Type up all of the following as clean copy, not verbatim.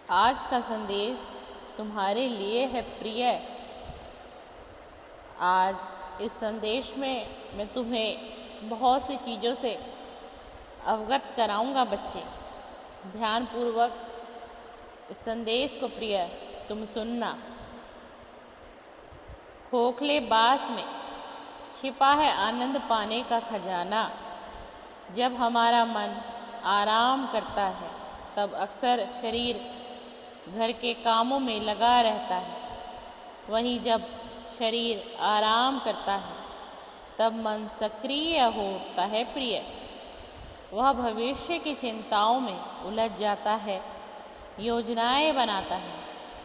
आज का संदेश तुम्हारे लिए है प्रिय। आज इस संदेश में मैं तुम्हें बहुत सी चीज़ों से अवगत कराऊंगा। बच्चे ध्यानपूर्वक इस संदेश को प्रिय तुम सुनना। खोखले बांस में छिपा है आनंद पाने का खजाना। जब हमारा मन आराम करता है तब अक्सर शरीर घर के कामों में लगा रहता है। वहीं जब शरीर आराम करता है तब मन सक्रिय होता है प्रिय। वह भविष्य की चिंताओं में उलझ जाता है, योजनाएं बनाता है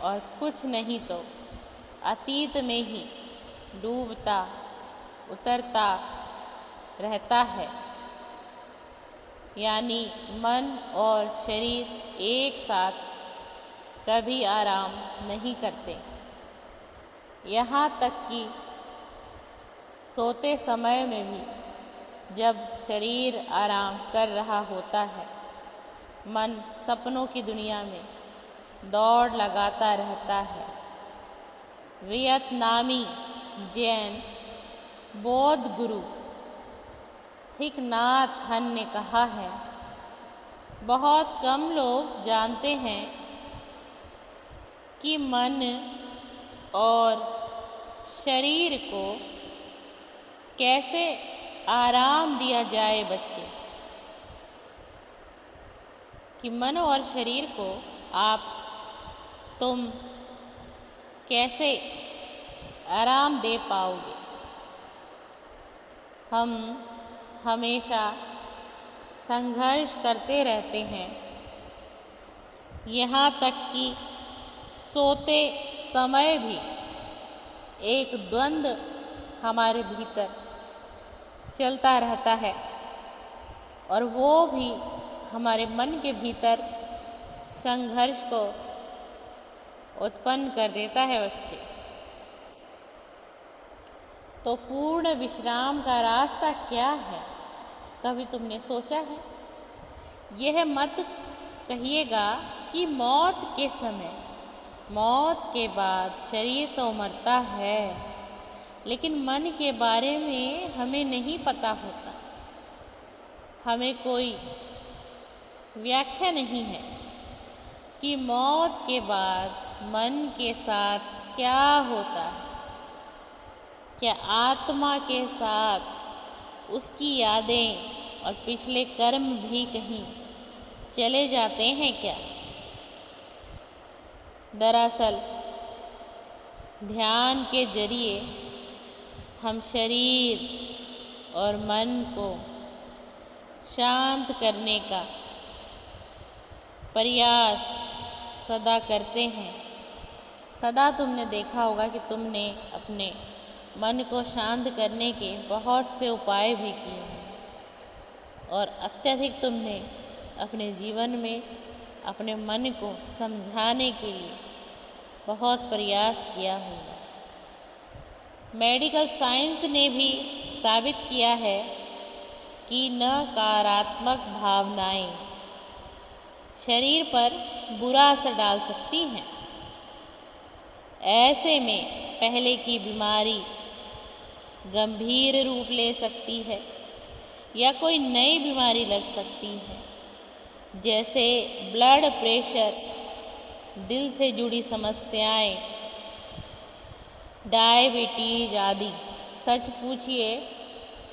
और कुछ नहीं तो अतीत में ही डूबता उतरता रहता है। यानी मन और शरीर एक साथ कभी आराम नहीं करते। यहाँ तक कि सोते समय में भी जब शरीर आराम कर रहा होता है, मन सपनों की दुनिया में दौड़ लगाता रहता है। वियतनामी जैन बौद्ध गुरु थिक नाथ हन ने कहा है, बहुत कम लोग जानते हैं कि मन और शरीर को कैसे आराम दिया जाए। बच्चे कि मन और शरीर को तुम कैसे आराम दे पाओगे। हम हमेशा संघर्ष करते रहते हैं, यहाँ तक कि सोते समय भी एक द्वंद्व हमारे भीतर चलता रहता है और वो भी हमारे मन के भीतर संघर्ष को उत्पन्न कर देता है। बच्चे तो पूर्ण विश्राम का रास्ता क्या है, कभी तुमने सोचा है? यह मत कहिएगा कि मौत के समय, मौत के बाद शरीर तो मरता है, लेकिन मन के बारे में हमें नहीं पता होता। हमें कोई व्याख्या नहीं है कि मौत के बाद मन के साथ क्या होता है। क्या आत्मा के साथ उसकी यादें और पिछले कर्म भी कहीं चले जाते हैं क्या? दरअसल ध्यान के जरिए हम शरीर और मन को शांत करने का प्रयास सदा करते हैं। सदा तुमने देखा होगा कि तुमने अपने मन को शांत करने के बहुत से उपाय भी किए हैं और अत्यधिक तुमने अपने जीवन में अपने मन को समझाने के लिए बहुत प्रयास किया होगा। मेडिकल साइंस ने भी साबित किया है कि नकारात्मक भावनाएं शरीर पर बुरा असर डाल सकती हैं। ऐसे में पहले की बीमारी गंभीर रूप ले सकती है या कोई नई बीमारी लग सकती है, जैसे ब्लड प्रेशर, दिल से जुड़ी समस्याएं, डायबिटीज आदि। सच पूछिए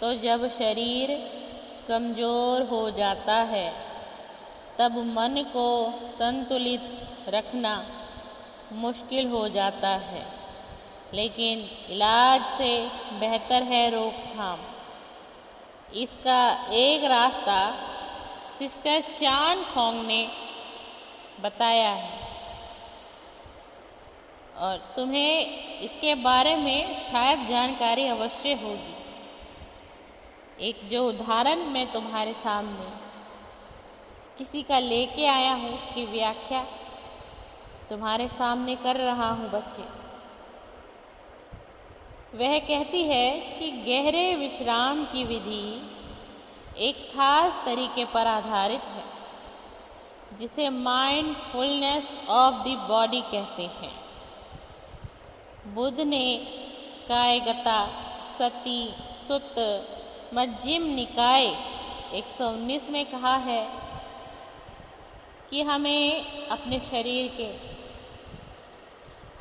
तो जब शरीर कमज़ोर हो जाता है तब मन को संतुलित रखना मुश्किल हो जाता है, लेकिन इलाज से बेहतर है रोकथाम। इसका एक रास्ता सिस्टर चान खोंग ने बताया है और तुम्हें इसके बारे में शायद जानकारी अवश्य होगी। एक जो उदाहरण मैं तुम्हारे सामने किसी का लेके आया हूँ, उसकी व्याख्या तुम्हारे सामने कर रहा हूँ। बच्चे वह कहती है कि गहरे विश्राम की विधि एक खास तरीके पर आधारित है जिसे माइंडफुलनेस ऑफ द बॉडी कहते हैं। बुद्ध ने कायगता सती सुत्त मध्यम निकाय 119 में कहा है कि हमें अपने शरीर के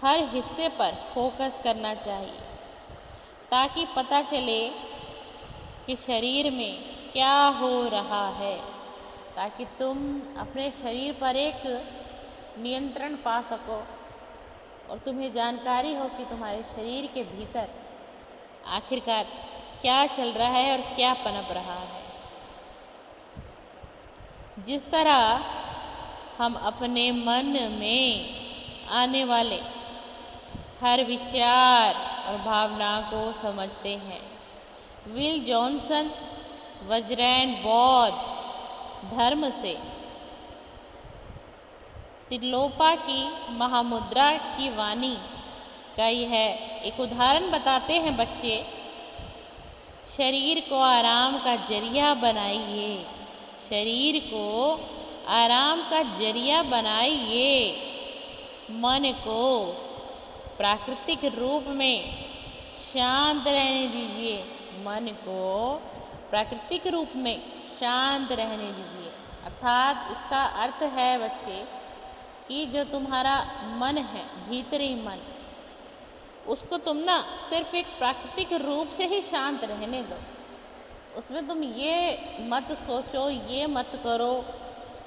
हर हिस्से पर फोकस करना चाहिए ताकि पता चले कि शरीर में क्या हो रहा है, ताकि तुम अपने शरीर पर एक नियंत्रण पा सको और तुम्हें जानकारी हो कि तुम्हारे शरीर के भीतर आखिरकार क्या चल रहा है और क्या पनप रहा है। जिस तरह हम अपने मन में आने वाले हर विचार और भावना को समझते हैं। विल जॉनसन वज्रैन बौद्ध धर्म से त्रिलोपा की महामुद्रा की वाणी का यह एक उदाहरण बताते हैं। बच्चे, शरीर को आराम का जरिया बनाइए, शरीर को आराम का जरिया बनाइए, मन को प्राकृतिक रूप में शांत रहने दीजिए, मन को प्राकृतिक रूप में शांत रहने दीजिए। अर्थात इसका अर्थ है बच्चे कि जो तुम्हारा मन है, भीतरी मन, उसको तुम ना सिर्फ एक प्राकृतिक रूप से ही शांत रहने दो। उसमें तुम ये मत सोचो, ये मत करो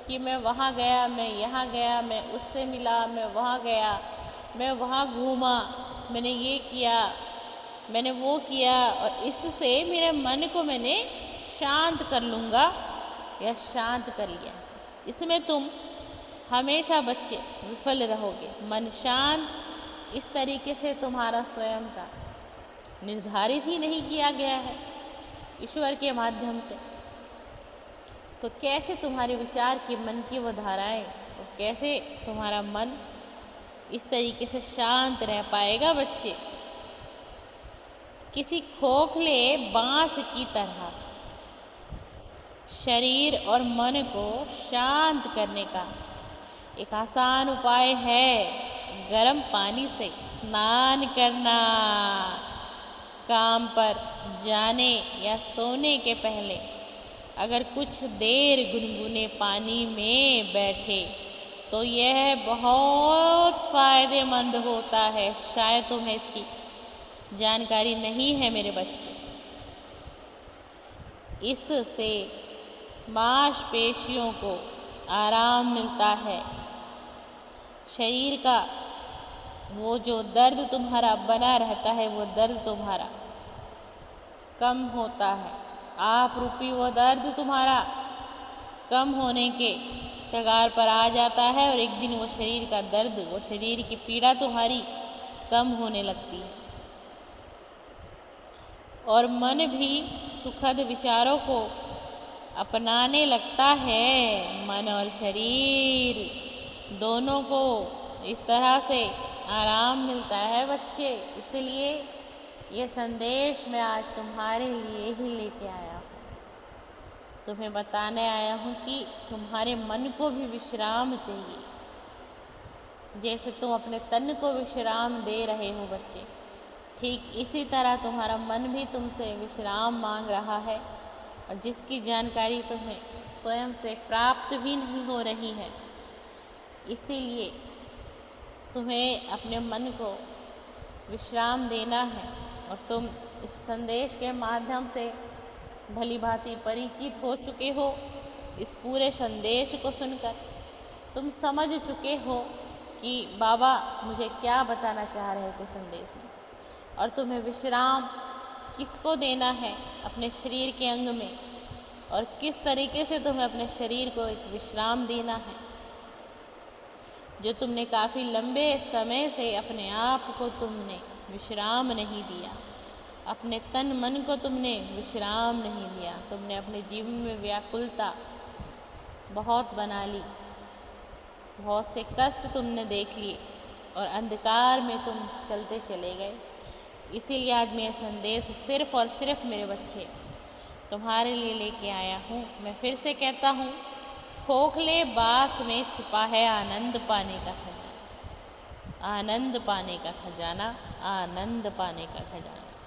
कि मैं वहाँ गया, मैं यहाँ गया, मैं उससे मिला, मैं वहाँ गया, मैं वहाँ घूमा, मैंने ये किया, मैंने वो किया और इससे मेरे मन को मैंने शांत कर लूँगा या शांत कर लिया। इसमें तुम हमेशा बच्चे विफल रहोगे। मन शांत इस तरीके से तुम्हारा स्वयं का निर्धारित ही नहीं किया गया है ईश्वर के माध्यम से। तो कैसे तुम्हारे विचार के मन की वो धाराएं और कैसे तुम्हारा मन इस तरीके से शांत रह पाएगा बच्चे? किसी खोखले बांस की तरह शरीर और मन को शांत करने का एक आसान उपाय है गर्म पानी से स्नान करना। काम पर जाने या सोने के पहले अगर कुछ देर गुनगुने पानी में बैठे तो यह बहुत फ़ायदेमंद होता है। शायद तुम्हें इसकी जानकारी नहीं है मेरे बच्चे। इससे मांसपेशियों को आराम मिलता है, शरीर का वो जो दर्द तुम्हारा बना रहता है वो दर्द तुम्हारा कम होता है। आप रूपी वो दर्द तुम्हारा कम होने के कगार पर आ जाता है और एक दिन वो शरीर का दर्द, वो शरीर की पीड़ा तुम्हारी कम होने लगती है और मन भी सुखद विचारों को अपनाने लगता है। मन और शरीर दोनों को इस तरह से आराम मिलता है बच्चे। इसलिए ये संदेश मैं आज तुम्हारे लिए ही लेके आया हूँ। तुम्हें बताने आया हूँ कि तुम्हारे मन को भी विश्राम चाहिए। जैसे तुम अपने तन को विश्राम दे रहे हो बच्चे, ठीक इसी तरह तुम्हारा मन भी तुमसे विश्राम मांग रहा है और जिसकी जानकारी तुम्हें स्वयं से प्राप्त भी नहीं हो रही है। इसीलिए तुम्हें अपने मन को विश्राम देना है और तुम इस संदेश के माध्यम से भली भांति परिचित हो चुके हो। इस पूरे संदेश को सुनकर तुम समझ चुके हो कि बाबा मुझे क्या बताना चाह रहे थे संदेश में, और तुम्हें विश्राम किसको देना है अपने शरीर के अंग में और किस तरीके से तुम्हें अपने शरीर को एक विश्राम देना है जो तुमने काफ़ी लंबे समय से अपने आप को तुमने विश्राम नहीं दिया, अपने तन मन को तुमने विश्राम नहीं दिया। तुमने अपने जीवन में व्याकुलता बहुत बना ली, बहुत से कष्ट तुमने देख लिए और अंधकार में तुम चलते चले गए। इसीलिए आज मैं संदेश सिर्फ और सिर्फ मेरे बच्चे तुम्हारे लिए लेके आया हूँ। मैं फिर से कहता हूँ, खोखले बांस में छिपा है आनंद पाने का खजाना, आनंद पाने का खजाना, आनंद पाने का खजाना।